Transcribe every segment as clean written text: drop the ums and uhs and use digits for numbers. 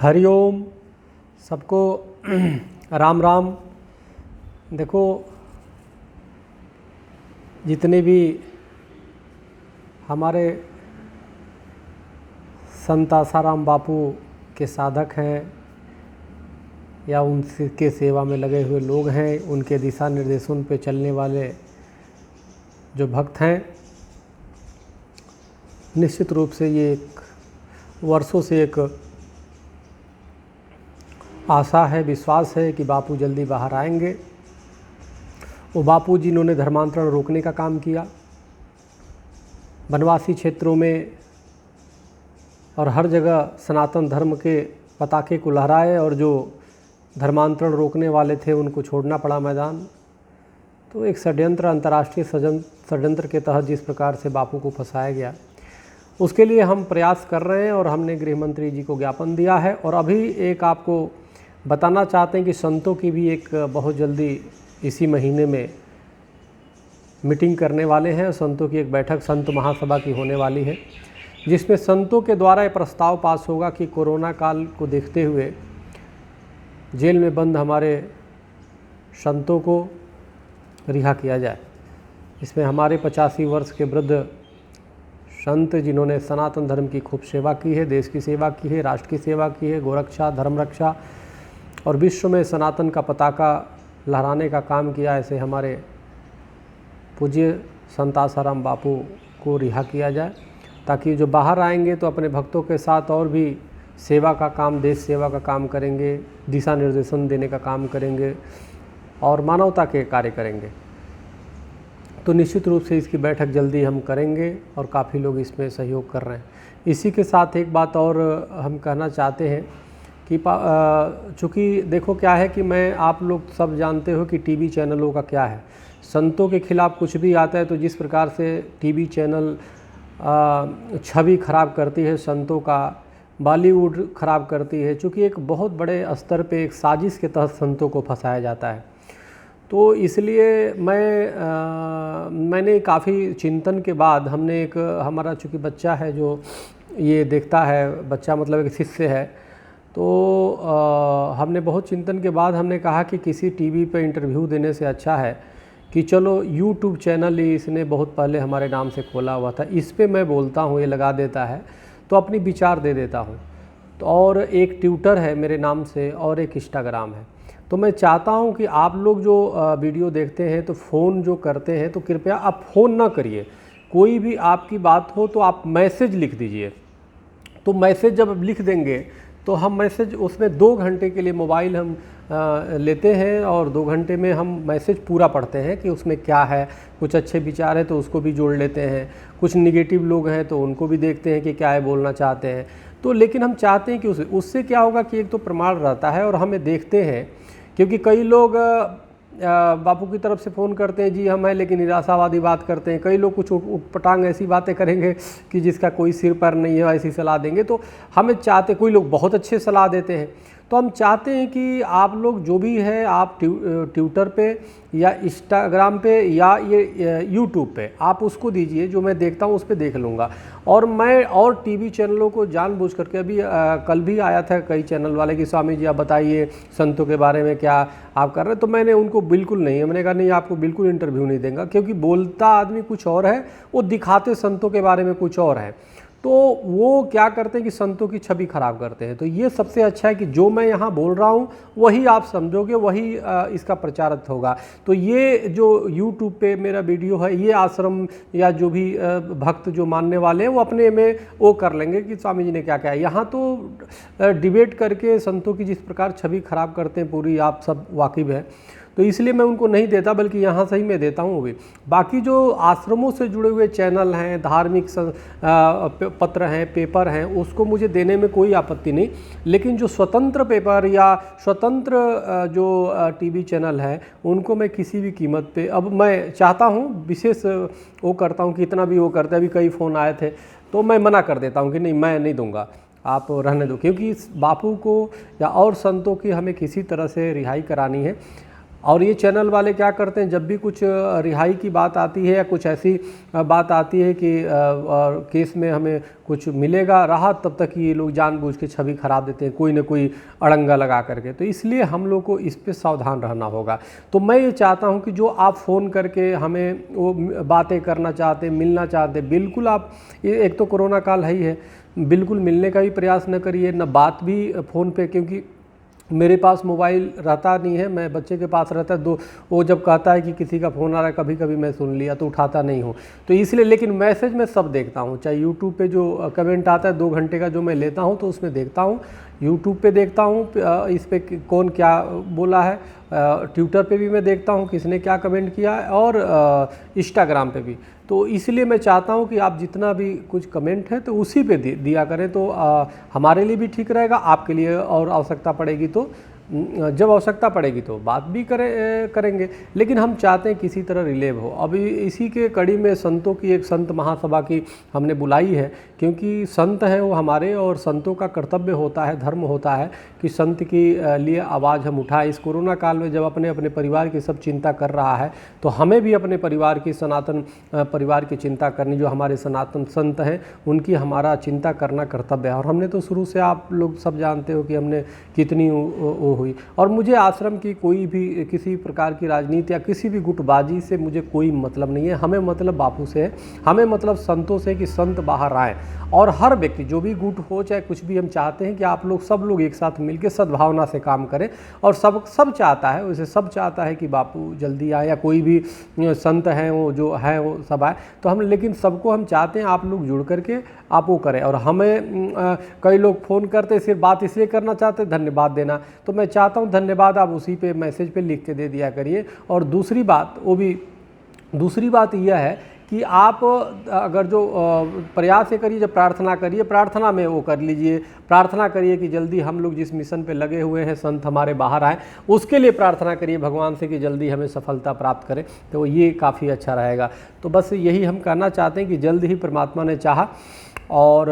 हरिओम। सबको राम राम। देखो, जितने भी हमारे संत आसाराम बापू के साधक हैं या उनके सेवा में लगे हुए लोग हैं, उनके दिशा निर्देशों पे चलने वाले जो भक्त हैं, निश्चित रूप से ये एक वर्षों से एक आशा है, विश्वास है कि बापू जल्दी बाहर आएंगे। वो बापू जिन्होंने धर्मांतरण रोकने का काम किया, वनवासी क्षेत्रों में और हर जगह सनातन धर्म के पताके को लहराए, और जो धर्मांतरण रोकने वाले थे उनको छोड़ना पड़ा मैदान। तो एक षड्यंत्र, अंतर्राष्ट्रीय षड्यंत्र के तहत जिस प्रकार से बापू को फंसाया गया, उसके लिए हम प्रयास कर रहे हैं और हमने गृह मंत्री जी को ज्ञापन दिया है। और अभी एक आपको बताना चाहते हैं कि संतों की भी एक बहुत जल्दी इसी महीने में मीटिंग करने वाले हैं। संतों की एक बैठक संत महासभा की होने वाली है, जिसमें संतों के द्वारा ये प्रस्ताव पास होगा कि कोरोना काल को देखते हुए जेल में बंद हमारे संतों को रिहा किया जाए। इसमें हमारे 85 वर्ष के वृद्ध संत, जिन्होंने सनातन धर्म की खूब सेवा की है, देश की सेवा की है, राष्ट्र की सेवा की है, गोरक्षा, धर्म रक्षा और विश्व में सनातन का पताका लहराने का काम किया, ऐसे हमारे पूज्य संत आसाराम बापू को रिहा किया जाए, ताकि जो बाहर आएंगे तो अपने भक्तों के साथ और भी सेवा का काम, देश सेवा का काम करेंगे, दिशा निर्देशन देने का काम करेंगे और मानवता के कार्य करेंगे। तो निश्चित रूप से इसकी बैठक जल्दी हम करेंगे और काफ़ी लोग इसमें सहयोग कर रहे हैं। इसी के साथ एक बात और हम कहना चाहते हैं कि चूँकि देखो क्या है कि मैं, आप लोग सब जानते हो कि टीवी चैनलों का क्या है। संतों के खिलाफ़ कुछ भी आता है तो जिस प्रकार से टीवी चैनल छवि खराब करती है संतों का, बॉलीवुड खराब करती है, चूँकि एक बहुत बड़े स्तर पे एक साजिश के तहत संतों को फंसाया जाता है। तो इसलिए मैंने काफ़ी चिंतन के बाद हमने एक, हमारा चूँकि बच्चा है जो ये देखता है, बच्चा मतलब एक शिष्य है, तो हमने बहुत चिंतन के बाद हमने कहा कि किसी टीवी पे इंटरव्यू देने से अच्छा है कि चलो यूट्यूब चैनल ही इसने बहुत पहले हमारे नाम से खोला हुआ था, इस पे मैं बोलता हूँ, ये लगा देता है तो अपनी विचार दे देता हूँ। तो और एक ट्विटर है मेरे नाम से और एक इंस्टाग्राम है। तो मैं चाहता हूँ कि आप लोग जो वीडियो देखते हैं तो फ़ोन जो करते हैं तो कृपया आप फ़ोन ना करिए। कोई भी आपकी बात हो तो आप मैसेज लिख दीजिए। तो मैसेज जब लिख देंगे तो हम मैसेज, उसमें 2 घंटे के लिए मोबाइल हम लेते हैं और 2 घंटे में हम मैसेज पूरा पढ़ते हैं कि उसमें क्या है। कुछ अच्छे विचार है तो उसको भी जोड़ लेते हैं, कुछ निगेटिव लोग हैं तो उनको भी देखते हैं कि क्या है बोलना चाहते हैं। तो लेकिन हम चाहते हैं कि उससे क्या होगा कि एक तो प्रमाण रहता है और हमें देखते हैं, क्योंकि कई लोग बापू की तरफ से फ़ोन करते हैं, जी हम हैं, लेकिन निराशावादी बात करते हैं। कई लोग कुछ उटपटांग ऐसी बातें करेंगे कि जिसका कोई सिर पर नहीं है, ऐसी सलाह देंगे। तो हमें चाहते, कोई लोग बहुत अच्छे सलाह देते हैं, तो हम चाहते हैं कि आप लोग जो भी है, आप ट्विटर पे या इंस्टाग्राम पे या ये यूट्यूब पे आप उसको दीजिए, जो मैं देखता हूँ उस पर देख लूँगा। और मैं और टीवी चैनलों को जानबूझ करके, अभी कल भी आया था कई चैनल वाले कि स्वामी जी आप बताइए संतों के बारे में क्या आप कर रहे हैं, तो मैंने उनको बिल्कुल नहीं, मैंने कहा नहीं, आपको बिल्कुल इंटरव्यू नहीं देंगे, क्योंकि बोलता आदमी कुछ और है, वो दिखाते संतों के बारे में कुछ और है। तो वो क्या करते हैं कि संतों की छवि खराब करते हैं। तो ये सबसे अच्छा है कि जो मैं यहाँ बोल रहा हूँ वही आप समझोगे, वही इसका प्रचारित होगा। तो ये जो यूट्यूब पे मेरा वीडियो है, ये आश्रम या जो भी भक्त जो मानने वाले हैं वो अपने में वो कर लेंगे कि स्वामी जी ने क्या कहा। यहाँ तो डिबेट करके संतों की जिस प्रकार छवि खराब करते हैं पूरी, आप सब वाकिफ़ है, तो इसलिए मैं उनको नहीं देता, बल्कि यहाँ से ही मैं देता हूँ। भी बाकी जो आश्रमों से जुड़े हुए चैनल हैं, धार्मिक पत्र हैं, पेपर हैं, उसको मुझे देने में कोई आपत्ति नहीं। लेकिन जो स्वतंत्र पेपर या स्वतंत्र जो टीवी चैनल है, उनको मैं किसी भी कीमत पे, अब मैं चाहता हूँ, विशेष वो करता हूँ कि इतना भी वो करते, अभी कई फ़ोन आए थे तो मैं मना कर देता हूँ कि नहीं, मैं नहीं दूँगा, आप रहने दो, क्योंकि इस बापू को या और संतों की हमें किसी तरह से रिहाई करानी है। और ये चैनल वाले क्या करते हैं, जब भी कुछ रिहाई की बात आती है या कुछ ऐसी बात आती है कि केस में हमें कुछ मिलेगा राहत, तब तक ये लोग जानबूझ के छवि खराब देते हैं, कोई ना कोई अड़ंगा लगा करके। तो इसलिए हम लोग को इस पे सावधान रहना होगा। तो मैं ये चाहता हूँ कि जो आप फ़ोन करके हमें वो बातें करना चाहते, मिलना चाहते, बिल्कुल आप, एक तो कोरोना काल है ही है, बिल्कुल मिलने का भी प्रयास न करिए, न बात भी फ़ोन पे, क्योंकि मेरे पास मोबाइल रहता नहीं है, मैं बच्चे के पास रहता है। वो जब कहता है कि किसी का फ़ोन आ रहा है, कभी कभी मैं सुन लिया तो उठाता नहीं हूँ, तो इसलिए। लेकिन मैसेज मैं सब देखता हूँ, चाहे यूट्यूब पे जो कमेंट आता है 2 घंटे का जो मैं लेता हूँ तो उसमें देखता हूँ, यूट्यूब पे देखता हूँ इस पे कौन क्या बोला है, ट्विटर पे भी मैं देखता हूँ किसने क्या कमेंट किया है, और इंस्टाग्राम पे भी। तो इसलिए मैं चाहता हूँ कि आप जितना भी कुछ कमेंट है तो उसी पे दिया करें, तो हमारे लिए भी ठीक रहेगा, आपके लिए, और आवश्यकता पड़ेगी तो जब आवश्यकता पड़ेगी तो बात भी करेंगे। लेकिन हम चाहते हैं किसी तरह रिलेव हो। अभी इसी के कड़ी में संतों की एक संत महासभा की हमने बुलाई है, क्योंकि संत हैं वो हमारे, और संतों का कर्तव्य होता है, धर्म होता है कि संत की लिए आवाज़ हम उठाएं। इस कोरोना काल में जब अपने अपने परिवार की सब चिंता कर रहा है, तो हमें भी अपने परिवार की, सनातन परिवार की चिंता करनी। जो हमारे सनातन संत हैं उनकी हमारा चिंता करना कर्तव्य है। और हमने तो शुरू से, आप लोग सब जानते हो कि हमने कितनी वो हुई। और मुझे आश्रम की कोई भी किसी प्रकार की राजनीति या किसी भी गुटबाजी से मुझे कोई मतलब नहीं है। हमें मतलब बापू से है, हमें मतलब संतों से, कि संत बाहर आएँ। और हर व्यक्ति, जो भी गुट हो चाहे कुछ भी, हम चाहते हैं कि आप लोग सब लोग एक साथ मिलकर सद्भावना से काम करें। और सब चाहता है, वैसे सब चाहता है कि बापू जल्दी आए, या कोई भी संत हैं वो जो है वो सब आए। तो हम, लेकिन सबको हम चाहते हैं आप लोग जुड़ करके आप वो करें। और हमें कई लोग फ़ोन करते सिर्फ बात इसलिए करना चाहते धन्यवाद देना, तो मैं चाहता हूँ धन्यवाद आप उसी पे मैसेज पे लिख के दे दिया करिए। और दूसरी बात यह है कि आप अगर जो प्रयास ये करिए, जब प्रार्थना करिए, प्रार्थना में वो कर लीजिए, प्रार्थना करिए कि जल्दी हम लोग जिस मिशन पे लगे हुए हैं, संत हमारे बाहर आए, उसके लिए प्रार्थना करिए भगवान से कि जल्दी हमें सफलता प्राप्त करें। तो ये काफ़ी अच्छा रहेगा। तो बस यही हम कहना चाहते हैं कि जल्द ही परमात्मा ने चाहा और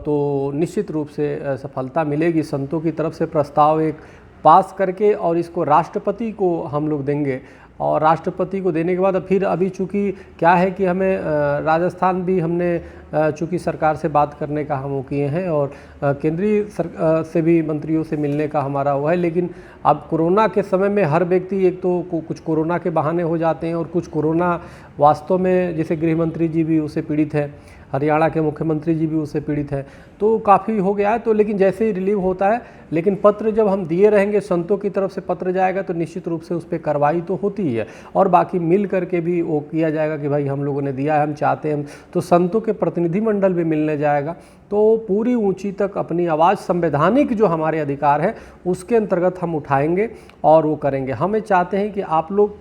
तो निश्चित रूप से सफलता मिलेगी। संतों की तरफ से प्रस्ताव एक पास करके और इसको राष्ट्रपति को हम लोग देंगे, और राष्ट्रपति को देने के बाद फिर अभी चूँकि क्या है कि हमें राजस्थान भी हमने चूँकि सरकार से बात करने का हम वो किए हैं, और केंद्रीय से भी मंत्रियों से मिलने का हमारा वो है। लेकिन अब कोरोना के समय में हर व्यक्ति, एक तो कुछ कोरोना के बहाने हो जाते हैं, और कुछ कोरोना वास्तव में, जैसे गृह मंत्री जी भी उससे पीड़ित है, हरियाणा के मुख्यमंत्री जी भी उससे पीड़ित हैं, तो काफ़ी हो गया है। तो लेकिन जैसे ही रिलीव होता है, लेकिन पत्र जब हम दिए रहेंगे, संतों की तरफ से पत्र जाएगा, तो निश्चित रूप से उस पर कार्रवाई तो होती ही है, और बाकी मिल करके भी वो किया जाएगा कि भाई हम लोगों ने दिया है, हम चाहते हैं। तो संतों के प्रतिनिधिमंडल भी मिलने जाएगा, तो पूरी ऊंची तक अपनी आवाज़, संवैधानिक जो हमारे अधिकार है उसके अंतर्गत हम उठाएंगे और वो करेंगे। हमें चाहते हैं कि आप लोग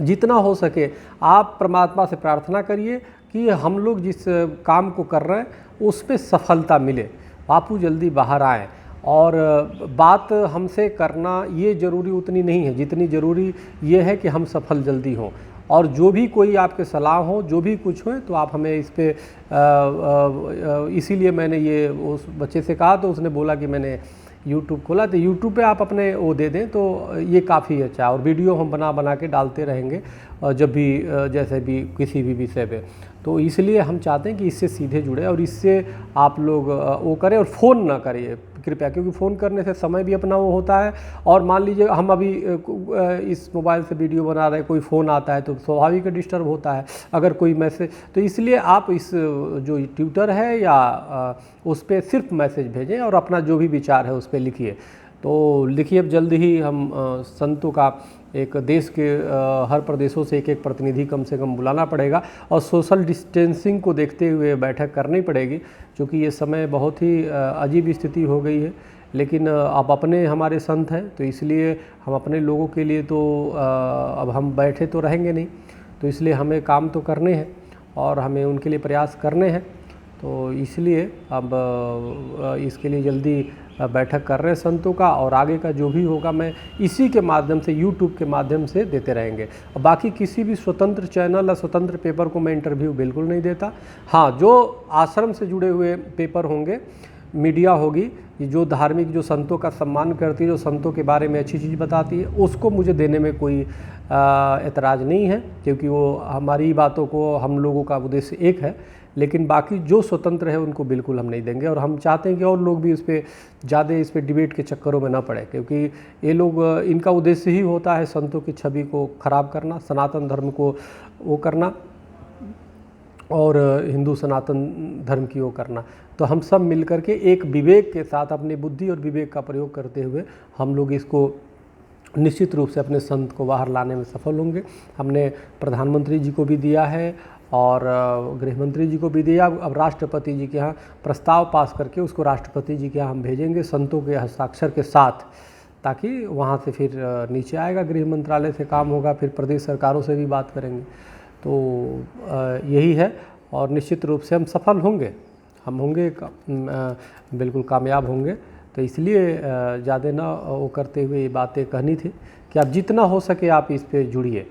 जितना हो सके आप परमात्मा से प्रार्थना करिए कि हम लोग जिस काम को कर रहे हैं उस पर सफलता मिले, बापू जल्दी बाहर आएँ। और बात हमसे करना ये ज़रूरी उतनी नहीं है जितनी ज़रूरी ये है कि हम सफल जल्दी हों। और जो भी कोई आपके सलाह हो, जो भी कुछ हो, तो आप हमें इस पे इसीलिए मैंने ये उस बच्चे से कहा, तो उसने बोला कि मैंने यूट्यूब खोला, तो यूट्यूब पे आप अपने वो दे दें तो ये काफ़ी अच्छा है। और वीडियो हम बना के डालते रहेंगे जब भी जैसे भी किसी भी विषय पे। तो इसलिए हम चाहते हैं कि इससे सीधे जुड़े और इससे आप लोग वो करें, और फ़ोन ना करिए कृपया, क्योंकि फ़ोन करने से समय भी अपना वो होता है। और मान लीजिए हम अभी इस मोबाइल से वीडियो बना रहे हैं, कोई फ़ोन आता है तो स्वाभाविक डिस्टर्ब होता है, अगर कोई मैसेज। तो इसलिए आप इस जो ट्विटर है या उस पर सिर्फ मैसेज भेजें और अपना जो भी विचार है उस पर लिखिए। तो लिखिए, अब जल्द ही हम संतों का एक देश के हर प्रदेशों से एक प्रतिनिधि कम से कम बुलाना पड़ेगा, और सोशल डिस्टेंसिंग को देखते हुए बैठक करनी पड़ेगी, क्योंकि ये समय बहुत ही अजीब स्थिति हो गई है। लेकिन अब अपने हमारे संत हैं, तो इसलिए हम अपने लोगों के लिए तो अब हम बैठे तो रहेंगे नहीं, तो इसलिए हमें काम तो करने हैं और हमें उनके लिए प्रयास करने हैं। तो इसलिए अब इसके लिए जल्दी बैठक कर रहे हैं संतों का, और आगे का जो भी होगा मैं इसी के माध्यम से, यूट्यूब के माध्यम से देते रहेंगे। बाकी किसी भी स्वतंत्र चैनल या स्वतंत्र पेपर को मैं इंटरव्यू बिल्कुल नहीं देता। हाँ, जो आश्रम से जुड़े हुए पेपर होंगे मीडिया होगी जो धार्मिक, जो संतों का सम्मान करती है, जो संतों के बारे में अच्छी चीज़ बताती है, उसको मुझे देने में कोई एतराज़ नहीं है, क्योंकि वो हमारी बातों को, हम लोगों का उद्देश्य एक है। लेकिन बाकी जो स्वतंत्र है उनको बिल्कुल हम नहीं देंगे, और हम चाहते हैं कि और लोग भी इस पर ज़्यादा, इस पर डिबेट के चक्करों में ना पड़े, क्योंकि ये लोग, इनका उद्देश्य ही होता है संतों की छवि को ख़राब करना, सनातन धर्म को वो करना, और हिंदू सनातन धर्म की वो करना। तो हम सब मिलकर के एक विवेक के साथ, अपनी बुद्धि और विवेक का प्रयोग करते हुए हम लोग इसको निश्चित रूप से अपने संत को बाहर लाने में सफल होंगे। हमने प्रधानमंत्री जी को भी दिया है और गृह मंत्री जी को भी दिया। अब राष्ट्रपति जी के यहाँ प्रस्ताव पास करके उसको राष्ट्रपति जी के यहाँ हम भेजेंगे संतों के हस्ताक्षर के साथ, ताकि वहाँ से फिर नीचे आएगा, गृह मंत्रालय से काम होगा, फिर प्रदेश सरकारों से भी बात करेंगे। तो यही है, और निश्चित रूप से हम सफल होंगे, हम होंगे बिल्कुल कामयाब होंगे। तो इसलिए ज़्यादा ना वो करते हुए ये बातें कहनी थी कि आप जितना हो सके आप इस पे जुड़िए,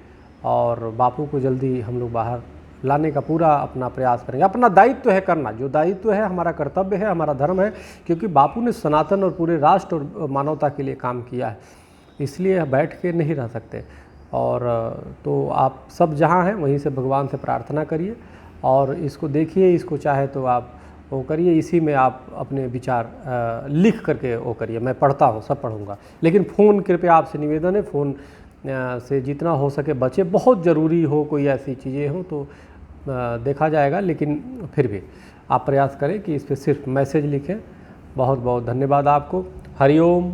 और बापू को जल्दी हम लोग बाहर लाने का पूरा अपना प्रयास करेंगे। अपना दायित्व है करना, जो दायित्व है, हमारा कर्तव्य है, हमारा धर्म है, क्योंकि बापू ने सनातन और पूरे राष्ट्र और मानवता के लिए काम किया है, इसलिए बैठ के नहीं रह सकते। और तो आप सब जहाँ हैं वहीं से भगवान से प्रार्थना करिए और इसको देखिए, इसको चाहे तो आप वो करिए, इसी में आप अपने विचार लिख करके वो करिए। मैं पढ़ता हूँ, सब पढ़ूँगा, लेकिन फ़ोन, कृपया आपसे निवेदन है, फ़ोन से जितना हो सके बचे। बहुत ज़रूरी हो, कोई ऐसी चीज़ें हो तो देखा जाएगा, लेकिन फिर भी आप प्रयास करें कि इस पर सिर्फ मैसेज लिखें। बहुत बहुत धन्यवाद आपको। हरिओम।